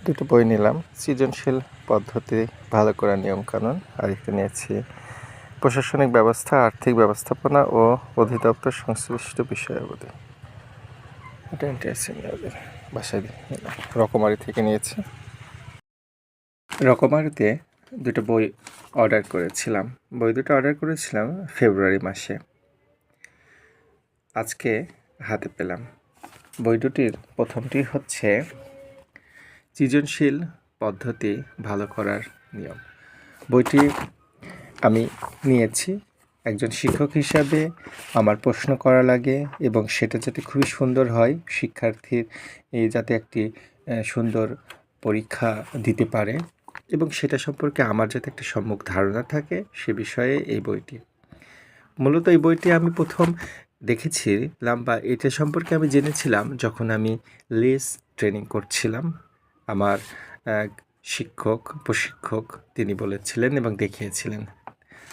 দুটো বই নিলাম, সৃজনশীল পদ্ধতি ভালো করার নিয়মকানুন, আর একটা নিয়েছি প্রশাসনিক ব্যবস্থা, আর্থিক ব্যবস্থাপনা ও অধিদপ্তর সংশ্লিষ্ট বিষয়াবলী। এটা ইন্টারেস্টিং ওদের বাসায় নিলাম, রকমারি থেকে নিয়েছি। রকমারিতে দুটো বই অর্ডার করেছিলাম। বই দুটো অর্ডার করেছিলাম ফেব্রুয়ারি মাসে, আজকে হাতে পেলাম। বই দুটির প্রথমটি হচ্ছে সৃজনশীল পদ্ধতি ভালো করার নিয়ম। বইটি আমি নিয়েছি একজন শিক্ষক হিসাবে। আমার প্রশ্ন করা লাগে এবং সেটা যাতে খুবই সুন্দর হয়, শিক্ষার্থীর যাতে একটি সুন্দর পরীক্ষা দিতে পারে এবং সেটা সম্পর্কে আমার যাতে একটা সম্যক ধারণা থাকে, সে বিষয়ে এই বইটি। মূলত এই বইটি আমি প্রথম দেখেছিলাম বা এটা সম্পর্কে আমি জেনেছিলাম যখন আমি লেস ট্রেনিং করছিলাম। আমার এক শিক্ষক, প্রশিক্ষক তিনি বলেছিলেন এবং দেখিয়েছিলেন।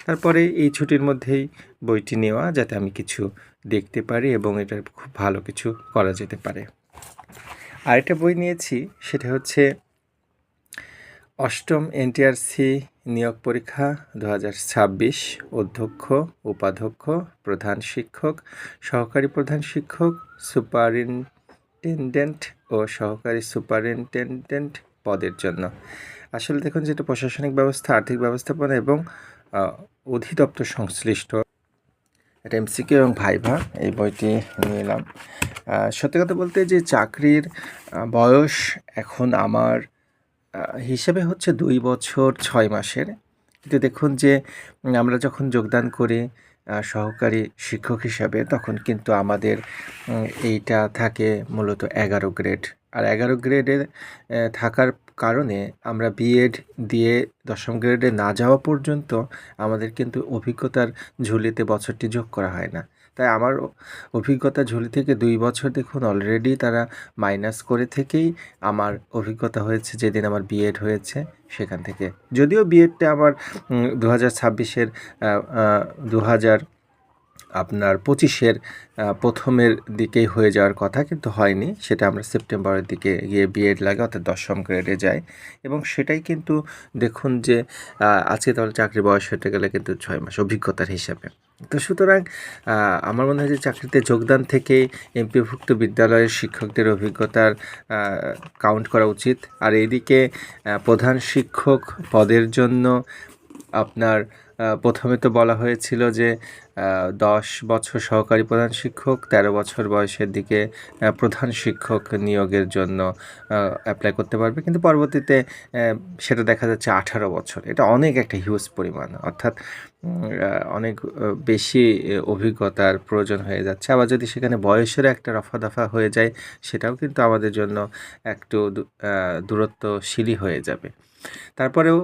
তারপরে এই ছুটির মধ্যেই বইটি নেওয়া, যাতে আমি কিছু দেখতে পারি এবং এটার খুব ভালো কিছু করা যেতে পারে। আরেকটা বই নিয়েছি, সেটা হচ্ছে অষ্টম এনটিআরসি নিয়োগ পরীক্ষা 2026, অধ্যক্ষ, উপাধ্যক্ষ, প্রধান শিক্ষক, সহকারী প্রধান শিক্ষক, সুপারিনটেনডেন্ট ও সহকারী সুপারিনটেনডেন্ট পদের জন্য। আসলে দেখুন, যেটা প্রশাসনিক ব্যবস্থা, আর্থিক ব্যবস্থাপনা এবং অধিদপ্তর সংশ্লিষ্ট, এটা এমসিকিউ এবং ভাইভা। এই বইটি নিলাম। সত্যি কথা বলতে যে চাকরির বয়স এখন আমার হিসেবে হচ্ছে 2 বছর 6 মাসের। কিন্তু দেখুন যে আমরা যখন যোগদান করি সহকারী শিক্ষক হিসাবে, তখন কিন্তু আমাদের এইটা থাকে মূলত 11 গ্রেড। আর 11 গ্রেডে থাকার কারণে আমরা বিএড দিয়ে 10ম গ্রেডে না যাওয়া পর্যন্ত আমাদের কিন্তু অভিজ্ঞতার ঝুলিতে বছরটি যোগ করা হয় না। তাই আমার অভিজ্ঞতা ঝুলি থেকে 2 বছর দেখুন অলরেডি তারা মাইনাস করে থেকেই আমার অভিজ্ঞতা হয়েছে যেদিন আমার বিএড হয়েছে সেখান থেকে। যদিও বিএডটা আমার 2026-এর 2025-এর প্রথমের দিকেই হয়ে যাওয়ার কথা, কিন্তু হয়নি। সেটা আমরা সেপ্টেম্বরের দিকে গিয়ে বিএড লাগে, অর্থাৎ 10ম গ্রেডে যায়। এবং সেটাই কিন্তু দেখুন যে আজকে তাহলে চাকরির বয়স হতে গেলে কিন্তু 6 মাস অভিজ্ঞতার হিসাবে। তো সুতরাং আমার মনে হয় যে চাকরিতে যোগদান থেকে এমপিভুক্ত বিদ্যালয়ের শিক্ষকদের অভিজ্ঞতার কাউন্ট করা উচিত। আর এইদিকে প্রধান শিক্ষক পদের জন্য আপনার প্রথমে তো বলা হয়েছিল যে 10 বছর সহকারী প্রধান শিক্ষক, 13 বছর বয়সের দিকে প্রধান শিক্ষক নিয়োগের জন্য অ্যাপ্লাই করতে পারবে, কিন্তু পরবর্তীতে সেটা দেখা যাচ্ছে 18 বছর। এটা অনেক একটা হিউজ পরিমাণ, অর্থাৎ অনেক বেশি অভিজ্ঞতার প্রয়োজন হয়ে যাচ্ছে। আবার যদি সেখানে বয়সের একটা রফাদফা হয়ে যায়, সেটাও কিন্তু আমাদের জন্য একটু দূরত্বশীলই হয়ে যাবে। তারপরেও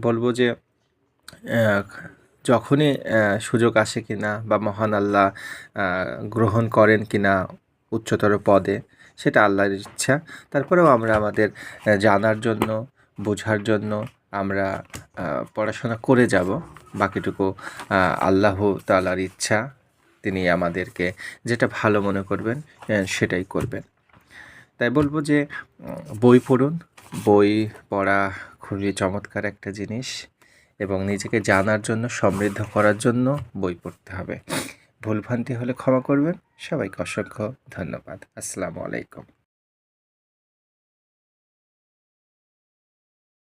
বলবো যে যখনই সুযোগ আসে কিনা বা মহান আল্লাহ গ্রহণ করেন কিনা উচ্চতর পদে, সেটা আল্লাহর ইচ্ছা। তারপরেও আমরা আমাদের জানার জন্য, বোঝার জন্য আমরা পড়াশোনা করে যাব। বাকিটুকু আল্লাহ তাআলার ইচ্ছা, তিনি আমাদেরকে যেটা ভালো মনে করবেন সেটাই করবেন। তাই বলবো যে বই পড়ুন। বই পড়া খুবই চমৎকার একটা জিনিস এবং নিজেকে জানার জন্য, সমৃদ্ধ করার জন্য বই পড়তে হবে। ভুলভ্রান্তি হলে ক্ষমা করবেন। সবাইকে অসংখ্য ধন্যবাদ। আসসালামু আলাইকুম।